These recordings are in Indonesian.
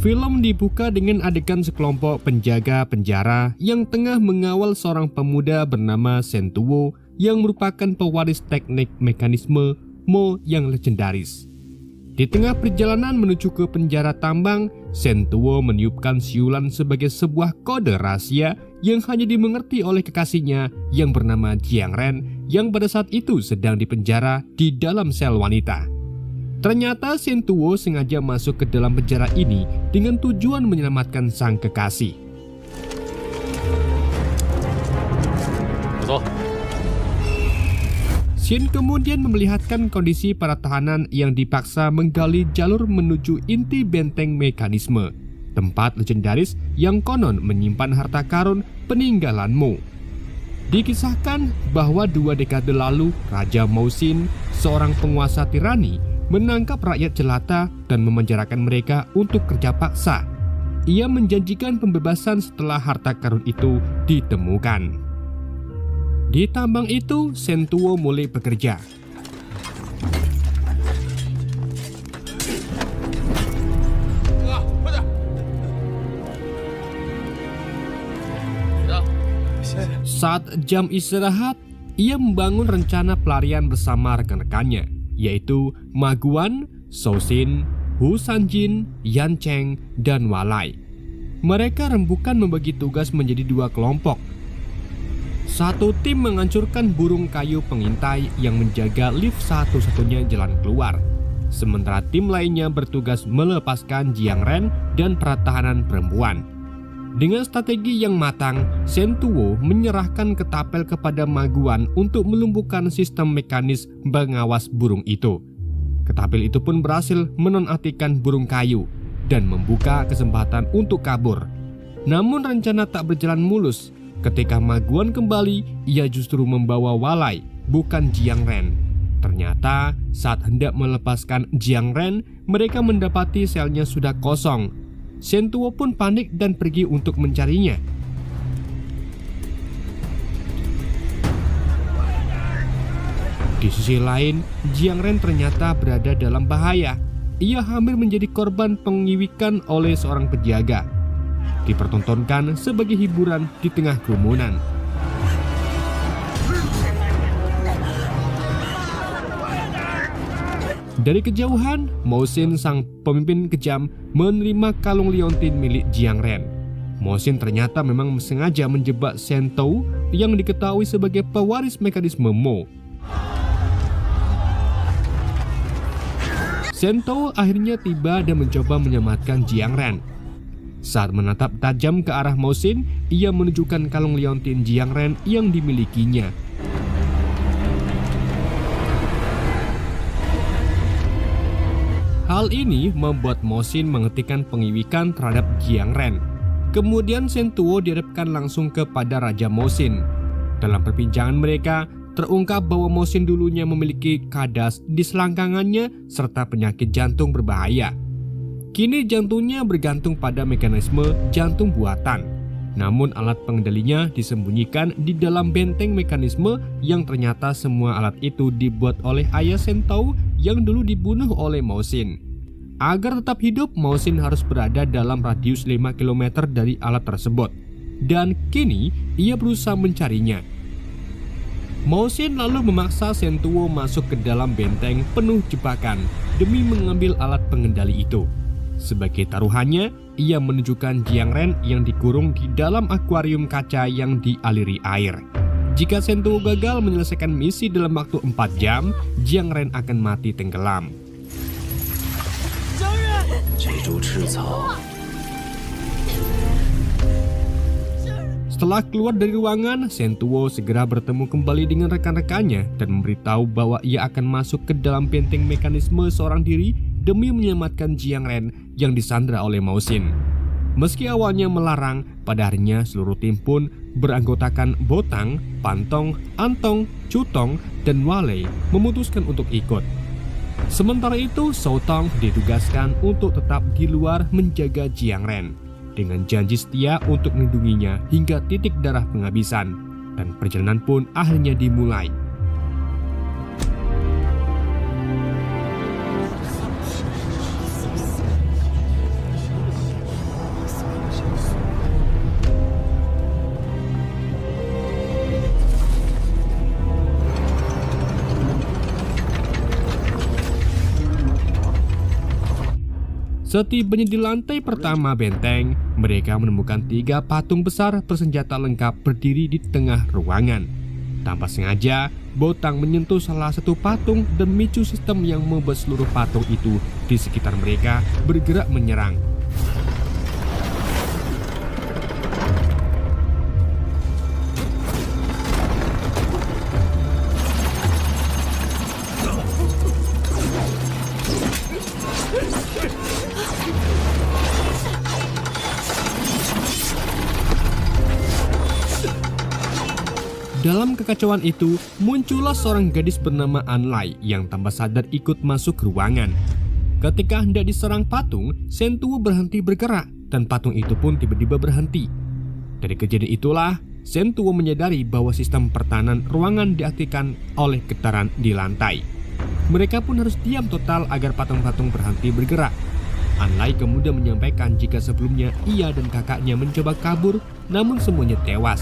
Film dibuka dengan adegan sekelompok penjaga penjara yang tengah mengawal seorang pemuda bernama Sentuo yang merupakan pewaris teknik mekanisme Mo yang legendaris. Di tengah perjalanan menuju ke penjara tambang, Sentuo meniupkan siulan sebagai sebuah kode rahasia yang hanya dimengerti oleh kekasihnya yang bernama Jiang Ren yang pada saat itu sedang dipenjara di dalam sel wanita. Ternyata Sentuo sengaja masuk ke dalam penjara ini dengan tujuan menyelamatkan sang kekasih. Shin kemudian memperlihatkan kondisi para tahanan yang dipaksa menggali jalur menuju inti benteng mekanisme, tempat legendaris yang konon menyimpan harta karun peninggalan Mo. Dikisahkan bahwa 2 dekade lalu, Raja Mosin, seorang penguasa tirani, menangkap rakyat jelata dan memenjarakan mereka untuk kerja paksa. Ia menjanjikan pembebasan setelah harta karun itu ditemukan. Di tambang itu, Sentuo mulai bekerja. Saat jam istirahat, ia membangun rencana pelarian bersama rekan-rekannya, yaitu Ma Guan, Shou Xin, Hu Sanjin, Yan Cheng, dan Walai. Mereka rembukan membagi tugas menjadi 2 kelompok. Satu tim menghancurkan burung kayu pengintai yang menjaga lift satu-satunya jalan keluar. Sementara tim lainnya bertugas melepaskan Jiang Ren dan para tahanan perempuan. Dengan strategi yang matang, Sentuo menyerahkan ketapel kepada Ma Guan untuk melumpuhkan sistem mekanis pengawas burung itu. Ketapel itu pun berhasil menonaktifkan burung kayu dan membuka kesempatan untuk kabur. Namun rencana tak berjalan mulus. Ketika Ma Guan kembali, ia justru membawa Walai, bukan Jiang Ren. Ternyata saat hendak melepaskan Jiang Ren, mereka mendapati selnya sudah kosong. Sentuo pun panik dan pergi untuk mencarinya. Di sisi lain, Jiang Ren ternyata berada dalam bahaya. Ia hampir menjadi korban pengiwikan oleh seorang penjaga. Dipertontonkan sebagai hiburan di tengah kerumunan. Dari kejauhan, Mosin sang pemimpin kejam menerima kalung liontin milik Jiang Ren. Mosin ternyata memang sengaja menjebak Sentuo yang diketahui sebagai pewaris mekanisme Mo. Sentuo akhirnya tiba dan mencoba menyelamatkan Jiang Ren. Saat menatap tajam ke arah Mosin, ia menunjukkan kalung liontin Jiang Ren yang dimilikinya. Hal ini membuat Mosin menghentikan pengiwikan terhadap Jiang Ren. Kemudian Sentuo dihadapkan langsung kepada Raja Mosin. Dalam perbincangan mereka, terungkap bahwa Mosin dulunya memiliki kadas di selangkangannya serta penyakit jantung berbahaya. Kini jantungnya bergantung pada mekanisme jantung buatan. Namun alat pengendalinya disembunyikan di dalam benteng mekanisme yang ternyata semua alat itu dibuat oleh ayah Sentuo yang dulu dibunuh oleh Mosin. Agar tetap hidup, Mosin harus berada dalam radius 5 km dari alat tersebut. Dan kini ia berusaha mencarinya. Mosin lalu memaksa Sentuo masuk ke dalam benteng penuh jebakan demi mengambil alat pengendali itu. Sebagai taruhannya, ia menunjukkan Jiang Ren yang dikurung di dalam akuarium kaca yang dialiri air. Jika Sentuo gagal menyelesaikan misi dalam waktu 4 jam, Jiang Ren akan mati tenggelam. Setelah keluar dari ruangan, Sentuo segera bertemu kembali dengan rekan-rekannya dan memberitahu bahwa ia akan masuk ke dalam benteng mekanisme seorang diri demi menyelamatkan Jiang Ren yang disandra oleh Mosin. Meski awalnya melarang, pada akhirnya seluruh tim pun beranggotakan Botang, Pantong, Antong, Cutong, dan Walei memutuskan untuk ikut. Sementara itu, Shou Tong ditugaskan untuk tetap di luar menjaga Jiang Ren dengan janji setia untuk melindunginya hingga titik darah penghabisan, dan perjalanan pun akhirnya dimulai. Setibanya di lantai pertama benteng, mereka menemukan 3 patung besar bersenjata lengkap berdiri di tengah ruangan. Tanpa sengaja, Botang menyentuh salah satu patung dan memicu sistem yang membuat seluruh patung itu di sekitar mereka bergerak menyerang. Dalam kekacauan itu, muncullah seorang gadis bernama Anlai yang tanpa sadar ikut masuk ruangan. Ketika hendak diserang patung, Sentuo berhenti bergerak dan patung itu pun tiba-tiba berhenti. Dari kejadian itulah, Sentuo menyadari bahwa sistem pertahanan ruangan diaktifkan oleh getaran di lantai. Mereka pun harus diam total agar patung-patung berhenti bergerak. Anlai kemudian menyampaikan jika sebelumnya ia dan kakaknya mencoba kabur, namun semuanya tewas.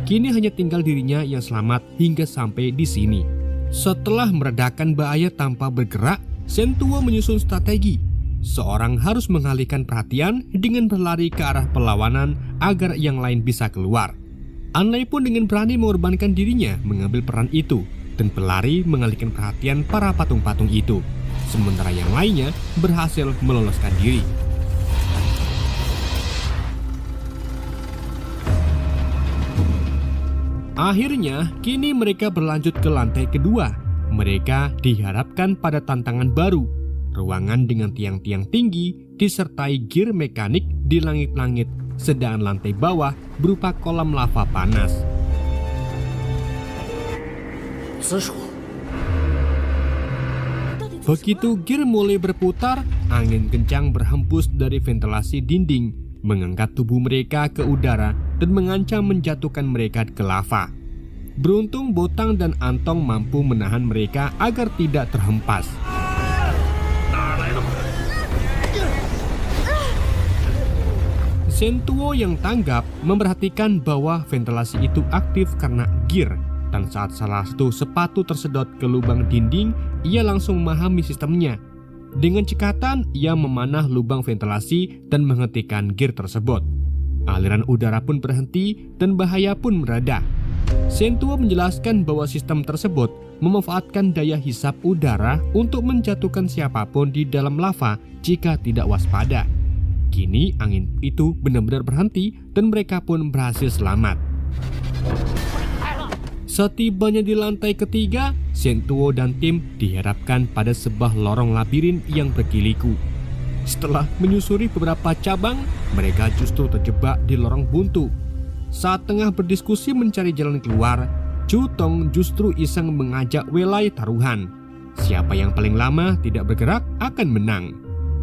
Kini hanya tinggal dirinya yang selamat hingga sampai di sini. Setelah meredakan bahaya tanpa bergerak, Sentuo menyusun strategi. Seorang harus mengalihkan perhatian dengan berlari ke arah perlawanan agar yang lain bisa keluar. Anlai pun dengan berani mengorbankan dirinya mengambil peran itu dan berlari mengalihkan perhatian para patung-patung itu. Sementara yang lainnya berhasil meloloskan diri. Akhirnya, kini mereka berlanjut ke lantai kedua. Mereka dihadapkan pada tantangan baru. Ruangan dengan tiang-tiang tinggi disertai gear mekanik di langit-langit, sedangkan lantai bawah berupa kolam lava panas. Begitu gear mulai berputar, angin kencang berhembus dari ventilasi dinding, mengangkat tubuh mereka ke udara dan mengancam menjatuhkan mereka ke lava. Beruntung Botang dan Antong mampu menahan mereka agar tidak terhempas. Sentuo yang tanggap memperhatikan bahwa ventilasi itu aktif karena gear, dan saat salah satu sepatu tersedot ke lubang dinding, ia langsung memahami sistemnya. Dengan cekatan, ia memanah lubang ventilasi dan menghentikan gear tersebut. Aliran udara pun berhenti dan bahaya pun mereda. Sentuo menjelaskan bahwa sistem tersebut memanfaatkan daya hisap udara untuk menjatuhkan siapapun di dalam lava jika tidak waspada. Kini angin itu benar-benar berhenti dan mereka pun berhasil selamat. Setibanya di lantai ketiga, Sentuo dan tim dihadapkan pada sebuah lorong labirin yang berkiliku. Setelah menyusuri beberapa cabang, mereka justru terjebak di lorong buntu. Saat tengah berdiskusi mencari jalan keluar, Cutong justru iseng mengajak Welai taruhan. Siapa yang paling lama tidak bergerak akan menang.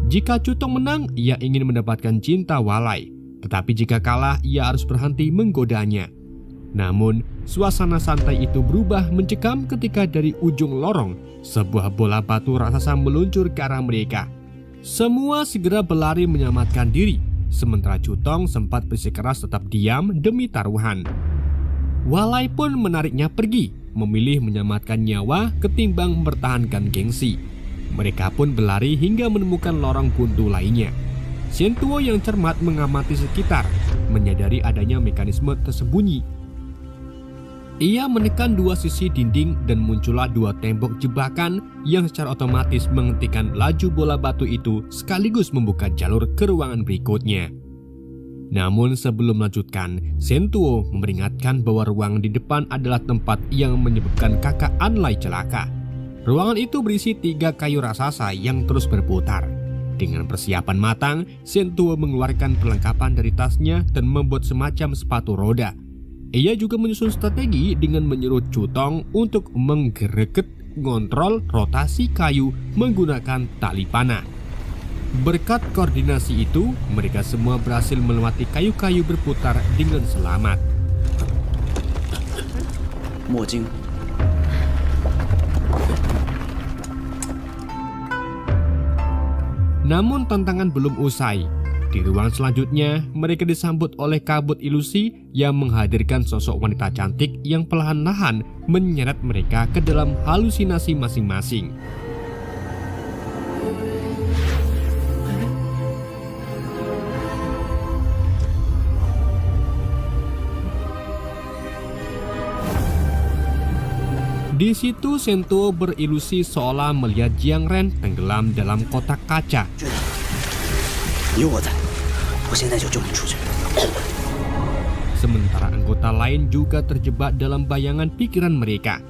Jika Cutong menang, ia ingin mendapatkan cinta Walai. Tetapi jika kalah, ia harus berhenti menggodanya. Namun, suasana santai itu berubah mencekam ketika dari ujung lorong, sebuah bola batu raksasa meluncur ke arah mereka. Semua segera berlari menyelamatkan diri, sementara Cutong sempat bersikeras tetap diam demi taruhan. Walai pun menariknya pergi, memilih menyelamatkan nyawa ketimbang mempertahankan gengsi. Mereka pun berlari hingga menemukan lorong buntu lainnya. Sentuo yang cermat mengamati sekitar, menyadari adanya mekanisme tersembunyi. Ia menekan dua sisi dinding dan muncullah dua tembok jebakan yang secara otomatis menghentikan laju bola batu itu sekaligus membuka jalur ke ruangan berikutnya. Namun sebelum melanjutkan, Sentuo memperingatkan bahwa ruangan di depan adalah tempat yang menyebabkan kakak Anlai celaka. Ruangan itu berisi 3 kayu raksasa yang terus berputar. Dengan persiapan matang, Sentuo mengeluarkan perlengkapan dari tasnya dan membuat semacam sepatu roda. Ia juga menyusun strategi dengan menyuruh Cutong untuk menggereget ngontrol rotasi kayu menggunakan tali panah. Berkat koordinasi itu, mereka semua berhasil melewati kayu-kayu berputar dengan selamat. Mojing. Namun tantangan belum usai. Di ruang selanjutnya, mereka disambut oleh kabut ilusi yang menghadirkan sosok wanita cantik yang perlahan-lahan menyeret mereka ke dalam halusinasi masing-masing. Di situ Sentuo berilusi seolah melihat Jiang Ren tenggelam dalam kotak kaca. Sementara anggota lain juga terjebak dalam bayangan pikiran mereka.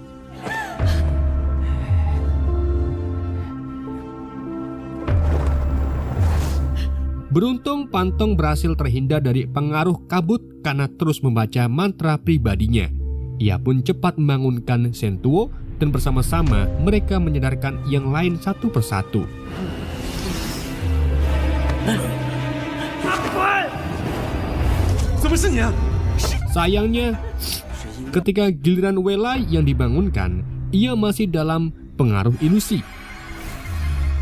Beruntung Pantong berhasil terhindar dari pengaruh kabut karena terus membaca mantra pribadinya. Ia pun cepat membangunkan Sentuo dan bersama-sama mereka menyadarkan yang lain satu persatu. Sayangnya, ketika giliran Welai yang dibangunkan, ia masih dalam pengaruh ilusi.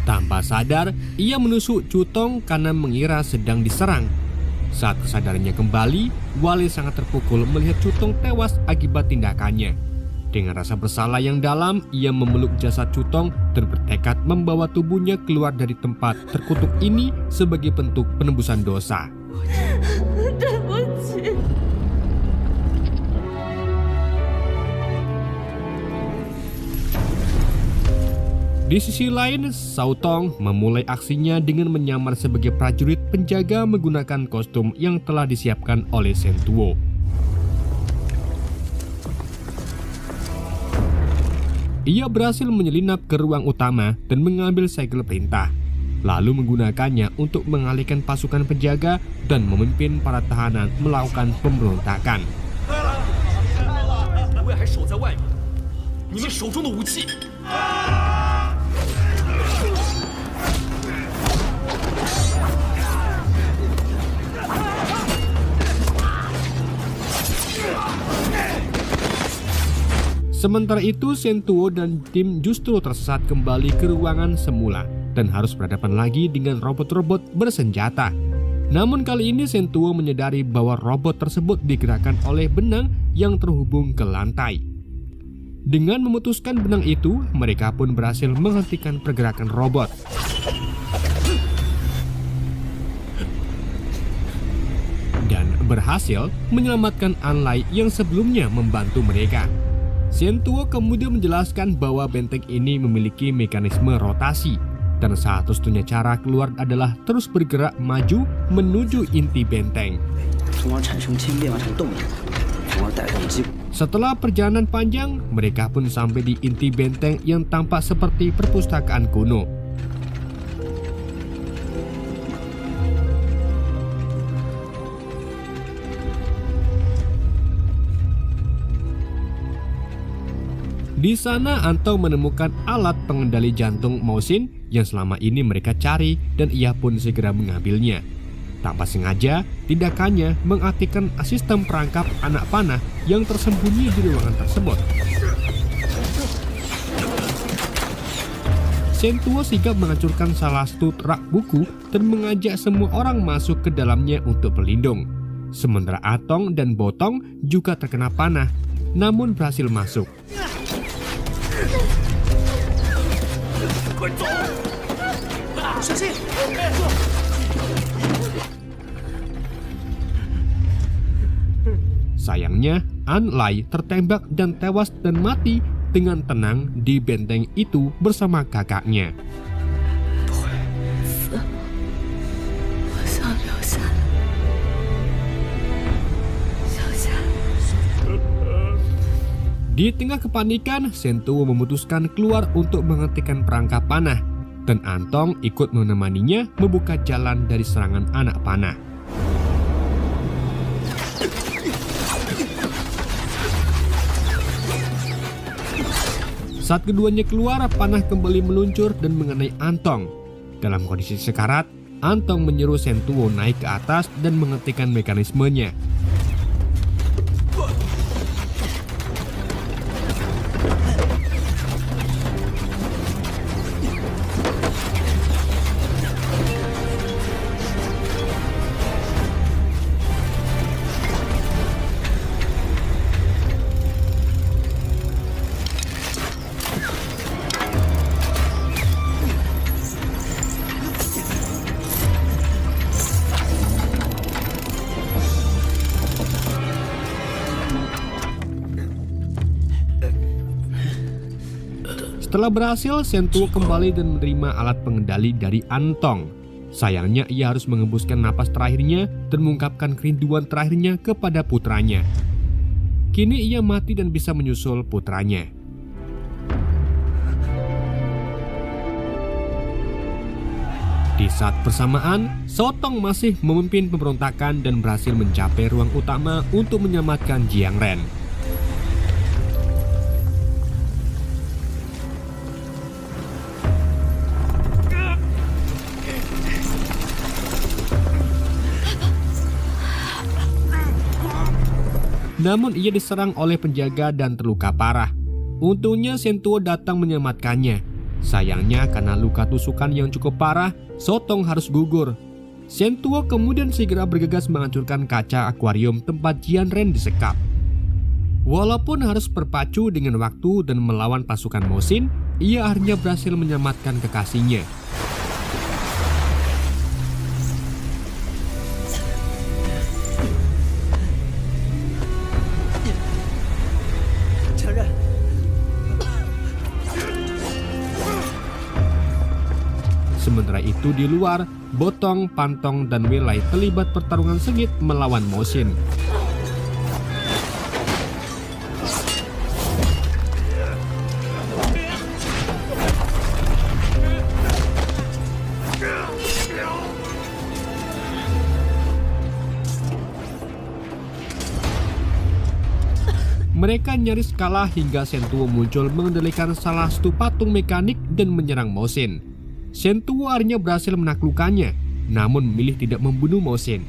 Tanpa sadar, ia menusuk Cutong karena mengira sedang diserang. Saat kesadarannya kembali, Wale sangat terpukul melihat Cutong tewas akibat tindakannya. Dengan rasa bersalah yang dalam, ia memeluk jasad Cutong dan bertekad membawa tubuhnya keluar dari tempat terkutuk ini sebagai bentuk penembusan dosa. Di sisi lain, Cao Tong memulai aksinya dengan menyamar sebagai prajurit penjaga menggunakan kostum yang telah disiapkan oleh Sentuo. Ia berhasil menyelinap ke ruang utama dan mengambil segel perintah, lalu menggunakannya untuk mengalihkan pasukan penjaga dan memimpin para tahanan melakukan pemberontakan. Sementara itu, Sentuo dan tim justru tersesat kembali ke ruangan semula dan harus berhadapan lagi dengan robot-robot bersenjata. Namun kali ini Sentuo menyadari bahwa robot tersebut digerakkan oleh benang yang terhubung ke lantai. Dengan memutuskan benang itu, mereka pun berhasil menghentikan pergerakan robot. Dan berhasil menyelamatkan Anlai yang sebelumnya membantu mereka. Sentuo kemudian menjelaskan bahwa benteng ini memiliki mekanisme rotasi dan satu-satunya cara keluar adalah terus bergerak maju menuju inti benteng. Setelah perjalanan panjang, mereka pun sampai di inti benteng yang tampak seperti perpustakaan kuno. Di sana Antong menemukan alat pengendali jantung Mosin yang selama ini mereka cari dan ia pun segera mengambilnya. Tanpa sengaja, tindakannya mengaktifkan sistem perangkap anak panah yang tersembunyi di ruangan tersebut. Sentuo sigap menghancurkan salah satu rak buku dan mengajak semua orang masuk ke dalamnya untuk berlindung. Sementara Atong dan Botong juga terkena panah, namun berhasil masuk. Sayangnya, Anlai tertembak dan tewas dan mati dengan tenang di benteng itu bersama kakaknya. Di tengah kepanikan, Sentuo memutuskan keluar untuk menghentikan perangkap panah, dan Antong ikut menemaninya membuka jalan dari serangan anak panah. Saat keduanya keluar, panah kembali meluncur dan mengenai Antong. Dalam kondisi sekarat, Antong menyuruh Sentuo naik ke atas dan menghentikan mekanismenya. Setelah berhasil, Sentuo kembali dan menerima alat pengendali dari Antong. Sayangnya ia harus mengembuskan napas terakhirnya dan mengungkapkan kerinduan terakhirnya kepada putranya. Kini ia mati dan bisa menyusul putranya. Di saat bersamaan, Sotong masih memimpin pemberontakan dan berhasil mencapai ruang utama untuk menyelamatkan Jiang Ren. Namun ia diserang oleh penjaga dan terluka parah. Untungnya Sentuo datang menyelamatkannya. Sayangnya karena luka tusukan yang cukup parah, Sotong harus gugur. Sentuo kemudian segera bergegas menghancurkan kaca akuarium tempat Jiang Ren disekap. Walaupun harus berpacu dengan waktu dan melawan pasukan Mosin, ia akhirnya berhasil menyelamatkan kekasihnya. Sementara itu di luar, Botong, Pantong, dan Welai terlibat pertarungan sengit melawan Mosin. Mereka nyaris kalah hingga Sentuo muncul mengendalikan salah satu patung mekanik dan menyerang Mosin. Sentuo akhirnya berhasil menaklukkannya, namun memilih tidak membunuh Mosin.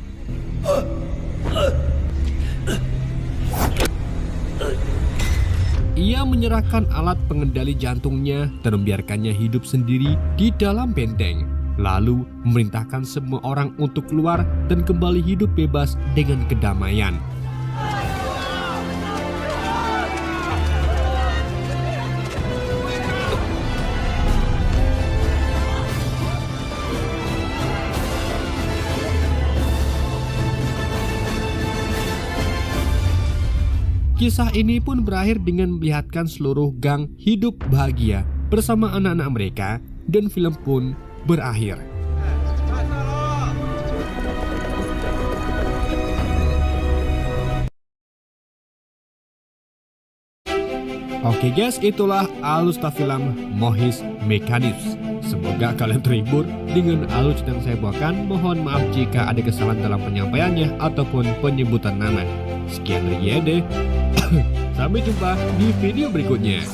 Ia menyerahkan alat pengendali jantungnya dan membiarkannya hidup sendiri di dalam benteng, lalu memerintahkan semua orang untuk keluar dan kembali hidup bebas dengan kedamaian. Kisah ini pun berakhir dengan melihatkan seluruh gang hidup bahagia bersama anak-anak mereka, dan film pun berakhir. Oke guys, itulah alur film Mohis Mechanics. Semoga kalian terhibur dengan alur yang saya bawakan. Mohon maaf jika ada kesalahan dalam penyampaiannya ataupun penyebutan nama. Sekian dari Yede. Sampai jumpa di video berikutnya.